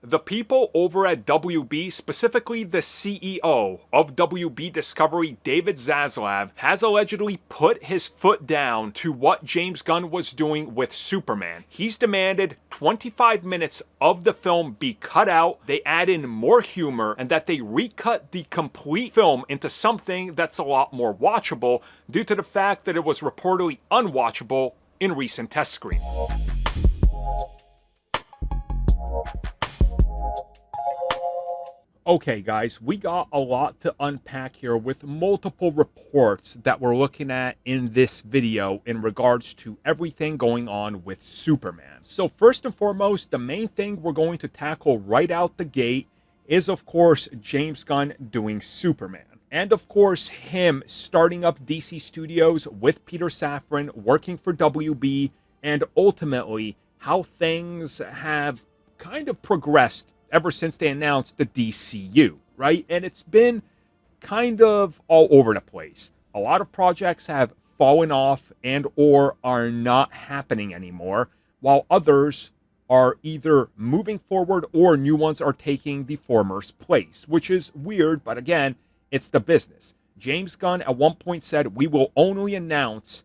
The people over at WB, specifically the CEO of WB Discovery, David Zaslav, has allegedly put his foot down to what James Gunn was doing with Superman. He's demanded 25 minutes of the film be cut out, they add in more humor, and that they recut the complete film into something that's a lot more watchable due to the fact that it was reportedly unwatchable in recent test screenings. Okay guys, we got a lot to unpack here with multiple reports that we're looking at in this video in regards to everything going on with Superman. So first and foremost, the main thing we're going to tackle right out the gate is of course James Gunn doing Superman. And of course him starting up DC Studios with Peter Safran, working for WB, and ultimately how things have kind of progressed ever since they announced the DCU, right? And it's been kind of all over the place. A lot of projects have fallen off and or are not happening anymore, while others are either moving forward or new ones are taking the former's place, which is weird, but again, it's the business. James Gunn at one point said, we will only announce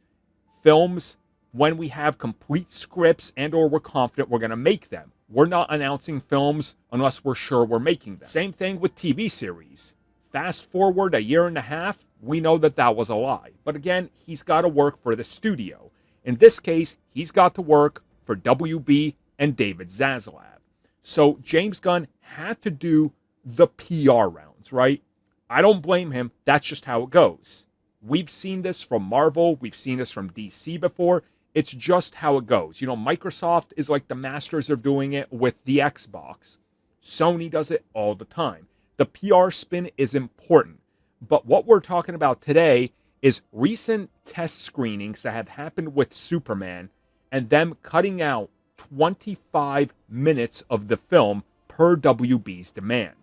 films when we have complete scripts and or we're confident we're going to make them. We're not announcing films unless we're sure we're making them. Same thing with TV series. Fast forward a year and a half, we know that that was a lie. But again, he's got to work for the studio. In this case, he's got to work for WB and David Zaslav. So James Gunn had to do the PR rounds, right? I don't blame him. That's just how it goes. We've seen this from Marvel. We've seen this from DC before. It's just how it goes. You know, Microsoft is like the masters of doing it with the Xbox. Sony does it all the time. The PR spin is important. But what we're talking about today is recent test screenings that have happened with Superman and them cutting out 25 minutes of the film per WB's demand.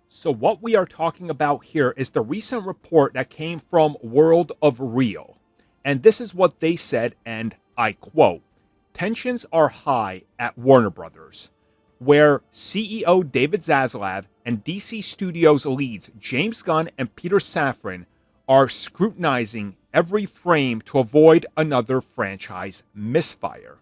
So what we are talking about here is the recent report that came from World of Real. And this is what they said, and I quote, "Tensions are high at Warner Brothers, where CEO David Zaslav and DC Studios leads James Gunn and Peter Safran are scrutinizing every frame to avoid another franchise misfire.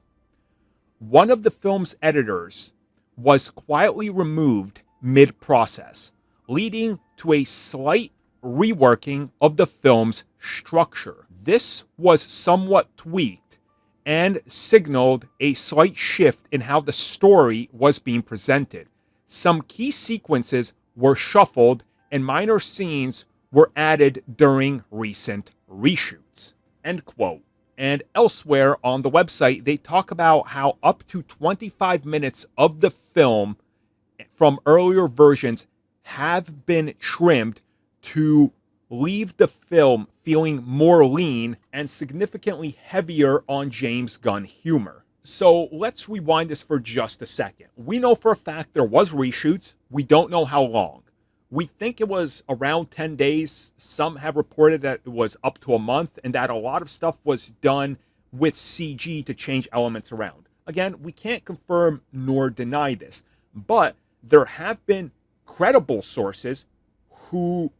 One of the film's editors was quietly removed mid-process, leading to a slight reworking of the film's structure. This was somewhat tweaked and signaled a slight shift in how the story was being presented. Some key sequences were shuffled and minor scenes were added during recent reshoots." End quote. And elsewhere on the website, they talk about how up to 25 minutes of the film from earlier versions have been trimmed to leave the film feeling more lean and significantly heavier on James Gunn humor. So let's rewind this for just a second. We know for a fact there was reshoots. We don't know how long. We think it was around 10 days. Some have reported that it was up to a month and that a lot of stuff was done with CG to change elements around. Again, we can't confirm nor deny this, but there have been credible sources who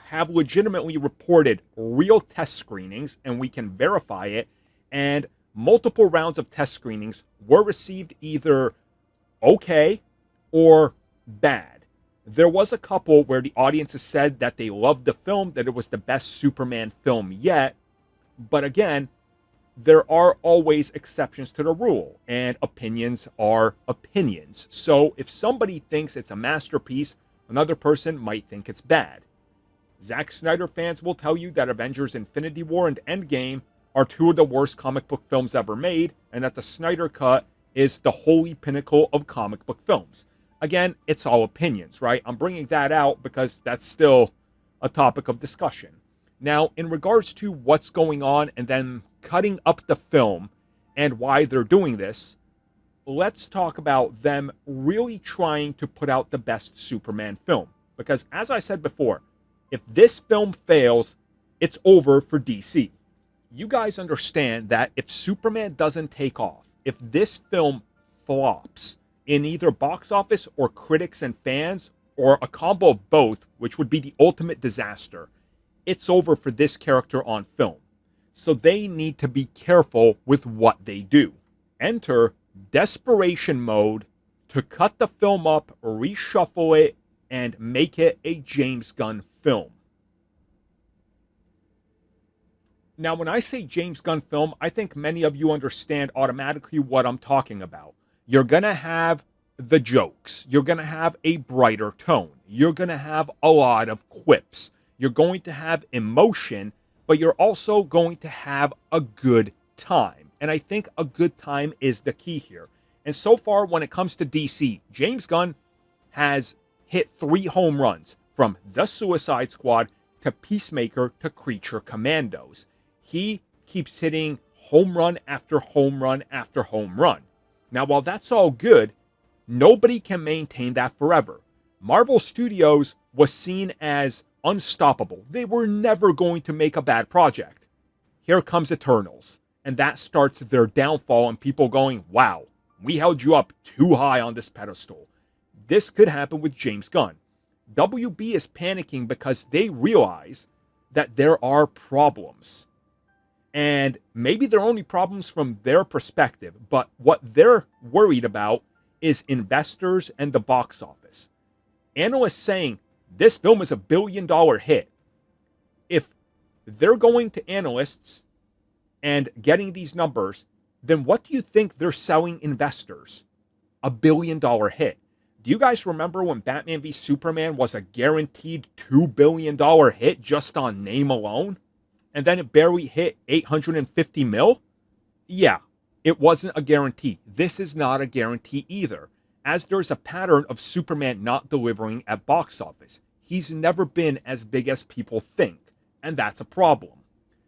have legitimately reported real test screenings, and we can verify it, and multiple rounds of test screenings were received either okay or bad. There was a couple where the audiences said that they loved the film, that it was the best Superman film yet, but again, there are always exceptions to the rule, and opinions are opinions. So if somebody thinks it's a masterpiece, another person might think it's bad. Zack Snyder fans will tell you that Avengers Infinity War and Endgame are two of the worst comic book films ever made, and that the Snyder Cut is the holy pinnacle of comic book films. Again, it's all opinions, right? I'm bringing that out because that's still a topic of discussion. Now, in regards to what's going on and then cutting up the film and why they're doing this, let's talk about them really trying to put out the best Superman film. Because as I said before, if this film fails, it's over for DC. You guys understand that if Superman doesn't take off, if this film flops in either box office or critics and fans, or a combo of both, which would be the ultimate disaster, it's over for this character on film. So they need to be careful with what they do. Enter desperation mode to cut the film up, reshuffle it, and make it a James Gunn film. Now, when I say James Gunn film, I think many of you understand automatically what I'm talking about. You're going to have the jokes. You're going to have a brighter tone. You're going to have a lot of quips. You're going to have emotion, but you're also going to have a good time. And I think a good time is the key here. And so far, when it comes to DC, James Gunn has hit 3 home runs, from The Suicide Squad to Peacemaker to Creature Commandos. He keeps hitting home run after home run after home run. Now, while that's all good, nobody can maintain that forever. Marvel Studios was seen as unstoppable. They were never going to make a bad project. Here comes Eternals, and that starts their downfall, and people going, wow, we held you up too high on this pedestal. This could happen with James Gunn. WB is panicking because they realize that there are problems. And maybe they're only problems from their perspective, but what they're worried about is investors and the box office. Analysts saying this film is $1 billion hit. If they're going to analysts and getting these numbers, then what do you think they're selling investors? $1 billion hit. Do you guys remember when Batman v Superman was a guaranteed $2 billion hit just on name alone? And then it barely hit 850 mil? Yeah, it wasn't a guarantee. This is not a guarantee either, as there's a pattern of Superman not delivering at box office. He's never been as big as people think, and that's a problem.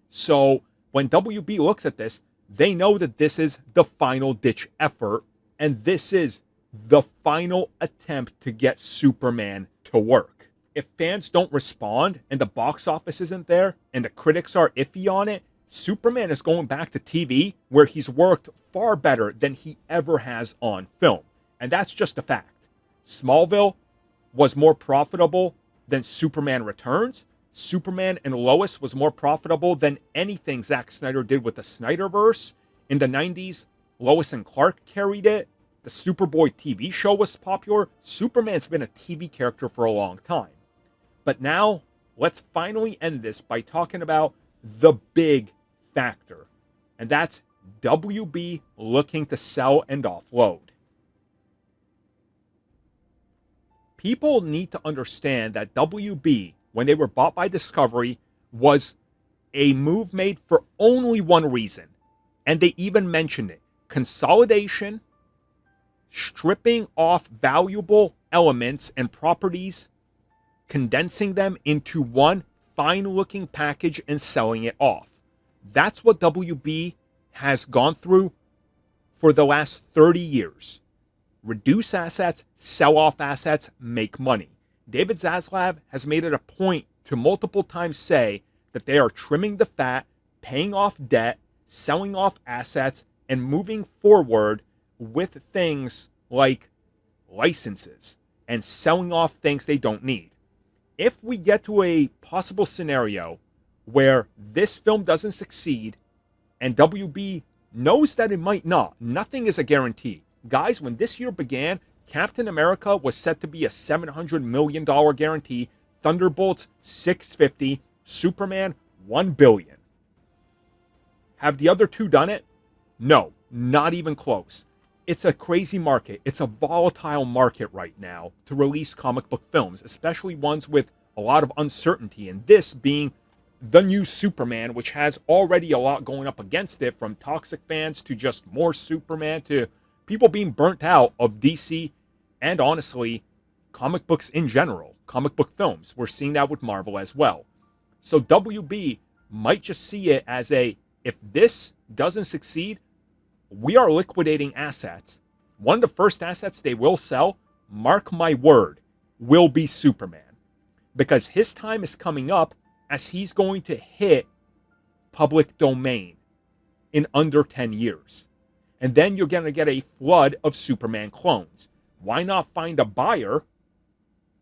So when WB looks at this, they know that this is the final ditch effort, and this is the final attempt to get Superman to work. If fans don't respond and the box office isn't there and the critics are iffy on it, Superman is going back to TV, where he's worked far better than he ever has on film. And that's just a fact. Smallville was more profitable than Superman Returns. Superman and Lois was more profitable than anything Zack Snyder did with the Snyderverse. In the 90s, Lois and Clark carried it. The Superboy TV show was popular. Superman's been a TV character for a long time. But now, let's finally end this by talking about the big factor. And that's WB looking to sell and offload. People need to understand that WB, when they were bought by Discovery, was a move made for only one reason. And they even mentioned it. Consolidation, stripping off valuable elements and properties, condensing them into one fine-looking package and selling it off. That's what WB has gone through for the last 30 years. Reduce assets, sell off assets, make money. David Zaslav has made it a point to multiple times say that they are trimming the fat, paying off debt, selling off assets, and moving forward with things like licenses and selling off things they don't need. If we get to a possible scenario where this film doesn't succeed and WB knows that it might not, nothing is a guarantee. Guys, when this year began, Captain America was set to be a $700 million guarantee, Thunderbolts $650, Superman $1 billion. Have the other two done it? No, not even close. It's a crazy market. It's a volatile market right now to release comic book films, especially ones with a lot of uncertainty, and this being the new Superman, which has already a lot going up against it, from toxic fans to just more Superman to people being burnt out of DC and, honestly, comic books in general, comic book films. We're seeing that with Marvel as well. So WB might just see it as a, if this doesn't succeed, we are liquidating assets. One of the first assets they will sell, mark my word, will be Superman. Because his time is coming up as he's going to hit public domain in under 10 years. And then you're going to get a flood of Superman clones. Why not find a buyer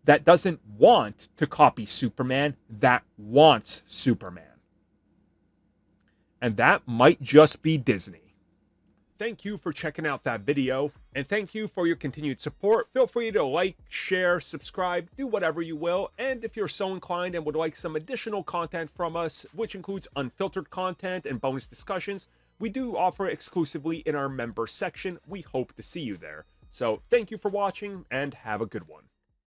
that doesn't want to copy Superman, that wants Superman? And that might just be Disney. Thank you for checking out that video, and thank you for your continued support. Feel free to like, share, subscribe, do whatever you will. And if you're so inclined and would like some additional content from us, which includes unfiltered content and bonus discussions, we do offer exclusively in our member section. We hope to see you there. So thank you for watching, and have a good one.